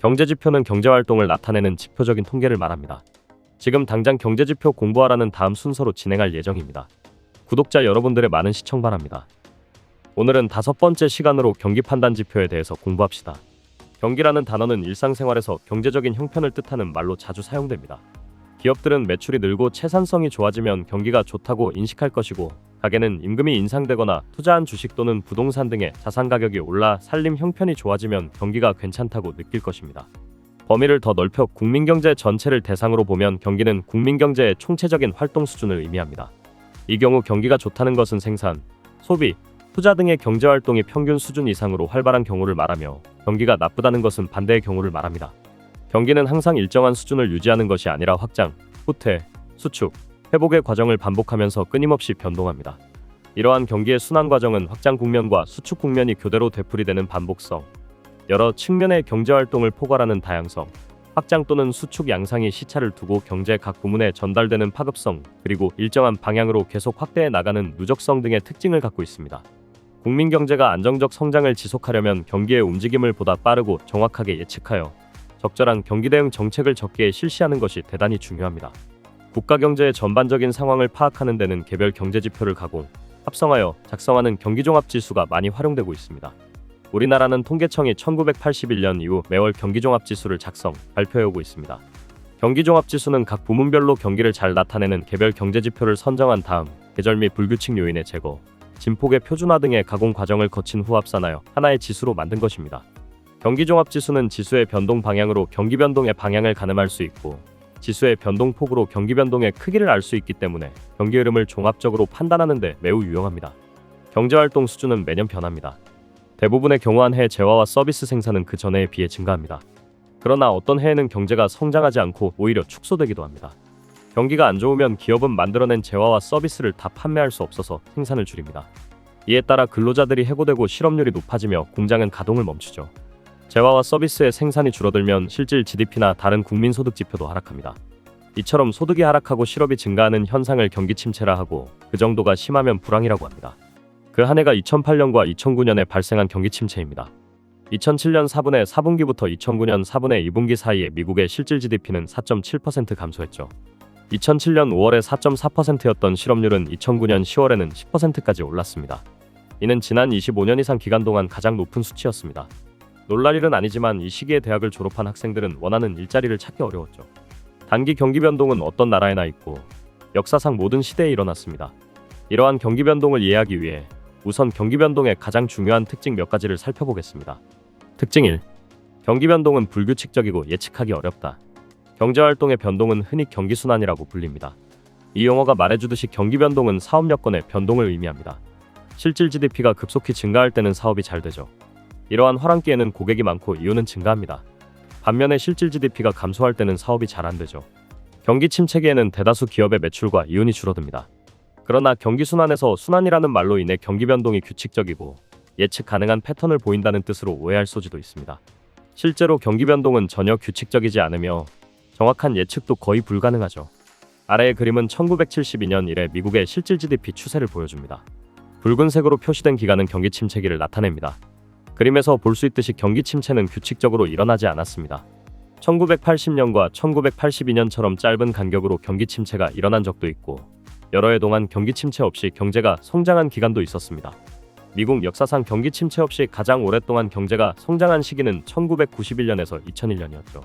경제지표는 경제활동을 나타내는 지표적인 통계를 말합니다. 지금 당장 경제지표 공부하라는 다음 순서로 진행할 예정입니다. 구독자 여러분들의 많은 시청 바랍니다. 오늘은 5번째 시간으로 경기 판단 지표에 대해서 공부합시다. 경기라는 단어는 일상생활에서 경제적인 형편을 뜻하는 말로 자주 사용됩니다. 기업들은 매출이 늘고 채산성이 좋아지면 경기가 좋다고 인식할 것이고, 가게는 임금이 인상되거나 투자한 주식 또는 부동산 등의 자산 가격이 올라 살림 형편이 좋아지면 경기가 괜찮다고 느낄 것입니다. 범위를 더 넓혀 국민경제 전체를 대상으로 보면 경기는 국민경제의 총체적인 활동 수준을 의미합니다. 이 경우 경기가 좋다는 것은 생산, 소비, 투자 등의 경제활동이 평균 수준 이상으로 활발한 경우를 말하며, 경기가 나쁘다는 것은 반대의 경우를 말합니다. 경기는 항상 일정한 수준을 유지하는 것이 아니라 확장, 후퇴, 수축, 회복의 과정을 반복하면서 끊임없이 변동합니다. 이러한 경기의 순환 과정은 확장 국면과 수축 국면이 교대로 되풀이되는 반복성, 여러 측면의 경제활동을 포괄하는 다양성, 확장 또는 수축 양상이 시차를 두고 경제 각 부문에 전달되는 파급성, 그리고 일정한 방향으로 계속 확대해 나가는 누적성 등의 특징을 갖고 있습니다. 국민 경제가 안정적 성장을 지속하려면 경기의 움직임을 보다 빠르고 정확하게 예측하여 적절한 경기 대응 정책을 적기에 실시하는 것이 대단히 중요합니다. 국가 경제의 전반적인 상황을 파악하는 데는 개별 경제지표를 가공, 합성하여 작성하는 경기종합지수가 많이 활용되고 있습니다. 우리나라는 통계청이 1981년 이후 매월 경기종합지수를 작성, 발표해오고 있습니다. 경기종합지수는 각 부문별로 경기를 잘 나타내는 개별 경제지표를 선정한 다음 계절 및 불규칙 요인의 제거, 진폭의 표준화 등의 가공 과정을 거친 후 합산하여 하나의 지수로 만든 것입니다. 경기종합지수는 지수의 변동 방향으로 경기 변동의 방향을 가늠할 수 있고, 지수의 변동폭으로 경기 변동의 크기를 알 수 있기 때문에 경기 흐름을 종합적으로 판단하는 데 매우 유용합니다. 경제활동 수준은 매년 변합니다. 대부분의 경우 한 해 재화와 서비스 생산은 그 전해에 비해 증가합니다. 그러나 어떤 해에는 경제가 성장하지 않고 오히려 축소되기도 합니다. 경기가 안 좋으면 기업은 만들어낸 재화와 서비스를 다 판매할 수 없어서 생산을 줄입니다. 이에 따라 근로자들이 해고되고 실업률이 높아지며 공장은 가동을 멈추죠. 재화와 서비스의 생산이 줄어들면 실질 GDP나 다른 국민소득 지표도 하락합니다. 이처럼 소득이 하락하고 실업이 증가하는 현상을 경기 침체라 하고, 그 정도가 심하면 불황이라고 합니다. 그 한 해가 2008년과 2009년에 발생한 경기 침체입니다. 2007년 4분의 4분기부터 2009년 4분의 2분기 사이에 미국의 실질 GDP는 4.7% 감소했죠. 2007년 5월에 4.4%였던 실업률은 2009년 10월에는 10%까지 올랐습니다. 이는 지난 25년 이상 기간 동안 가장 높은 수치였습니다. 놀랄 일은 아니지만 이 시기에 대학을 졸업한 학생들은 원하는 일자리를 찾기 어려웠죠. 단기 경기 변동은 어떤 나라에나 있고 역사상 모든 시대에 일어났습니다. 이러한 경기 변동을 이해하기 위해 우선 경기 변동의 가장 중요한 특징 몇 가지를 살펴보겠습니다. 특징 1. 경기 변동은 불규칙적이고 예측하기 어렵다. 경제활동의 변동은 흔히 경기순환이라고 불립니다. 이 용어가 말해주듯이 경기 변동은 사업 여건의 변동을 의미합니다. 실질 GDP가 급속히 증가할 때는 사업이 잘 되죠. 이러한 화랑기에는 고객이 많고 이윤은 증가합니다. 반면에 실질 GDP가 감소할 때는 사업이 잘 안 되죠. 경기 침체기에는 대다수 기업의 매출과 이윤이 줄어듭니다. 그러나 경기순환에서 순환이라는 말로 인해 경기 변동이 규칙적이고 예측 가능한 패턴을 보인다는 뜻으로 오해할 소지도 있습니다. 실제로 경기 변동은 전혀 규칙적이지 않으며 정확한 예측도 거의 불가능하죠. 아래의 그림은 1972년 이래 미국의 실질 GDP 추세를 보여줍니다. 붉은색으로 표시된 기간은 경기 침체기를 나타냅니다. 그림에서 볼 수 있듯이 경기 침체는 규칙적으로 일어나지 않았습니다. 1980년과 1982년처럼 짧은 간격으로 경기 침체가 일어난 적도 있고, 여러 해 동안 경기 침체 없이 경제가 성장한 기간도 있었습니다. 미국 역사상 경기 침체 없이 가장 오랫동안 경제가 성장한 시기는 1991년에서 2001년이었죠.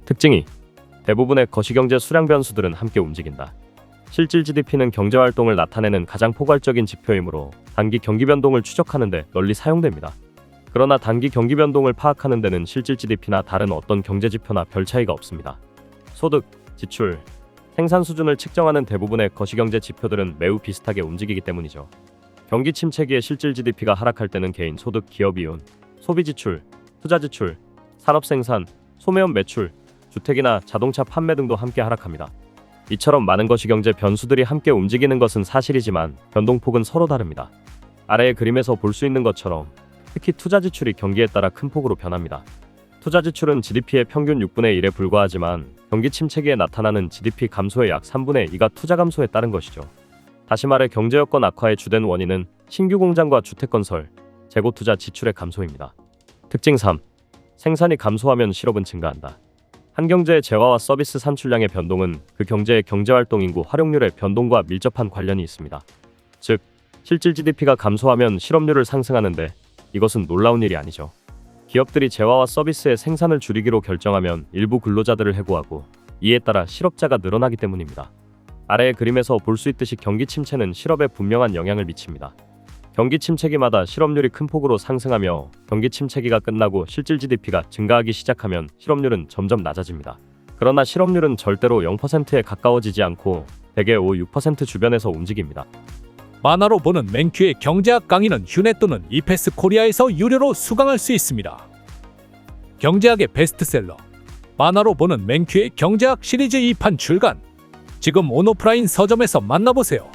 특징 2. 대부분의 거시경제 수량 변수들은 함께 움직인다. 실질 GDP는 경제활동을 나타내는 가장 포괄적인 지표이므로 단기 경기 변동을 추적하는 데 널리 사용됩니다. 그러나 단기 경기 변동을 파악하는 데는 실질 GDP나 다른 어떤 경제지표나 별 차이가 없습니다. 소득, 지출, 생산 수준을 측정하는 대부분의 거시경제 지표들은 매우 비슷하게 움직이기 때문이죠. 경기 침체기에 실질 GDP가 하락할 때는 개인 소득, 기업 이윤, 소비 지출, 투자 지출, 산업 생산, 소매업 매출, 주택이나 자동차 판매 등도 함께 하락합니다. 이처럼 많은 거시경제 변수들이 함께 움직이는 것은 사실이지만 변동폭은 서로 다릅니다. 아래의 그림에서 볼 수 있는 것처럼 특히 투자 지출이 경기에 따라 큰 폭으로 변합니다. 투자 지출은 GDP의 평균 6분의 1에 불과하지만 경기 침체기에 나타나는 GDP 감소의 약 3분의 2가 투자 감소에 따른 것이죠. 다시 말해 경제 여건 악화의 주된 원인은 신규 공장과 주택 건설, 재고 투자 지출의 감소입니다. 특징 3. 생산이 감소하면 실업은 증가한다. 한 경제의 재화와 서비스 산출량의 변동은 그 경제의 경제활동 인구 활용률의 변동과 밀접한 관련이 있습니다. 즉, 실질 GDP가 감소하면 실업률을 상승하는데 이것은 놀라운 일이 아니죠. 기업들이 재화와 서비스의 생산을 줄이기로 결정하면 일부 근로자들을 해고하고 이에 따라 실업자가 늘어나기 때문입니다. 아래의 그림에서 볼 수 있듯이 경기 침체는 실업에 분명한 영향을 미칩니다. 경기 침체기마다 실업률이 큰 폭으로 상승하며 경기 침체기가 끝나고 실질 GDP가 증가하기 시작하면 실업률은 점점 낮아집니다. 그러나 실업률은 절대로 0%에 가까워지지 않고 대개 5-6% 주변에서 움직입니다. 만화로 보는 맨큐의 경제학 강의는 휴넷 또는 이패스 코리아에서 유료로 수강할 수 있습니다. 경제학의 베스트셀러 만화로 보는 맨큐의 경제학 시리즈 2판 출간. 지금 온오프라인 서점에서 만나보세요.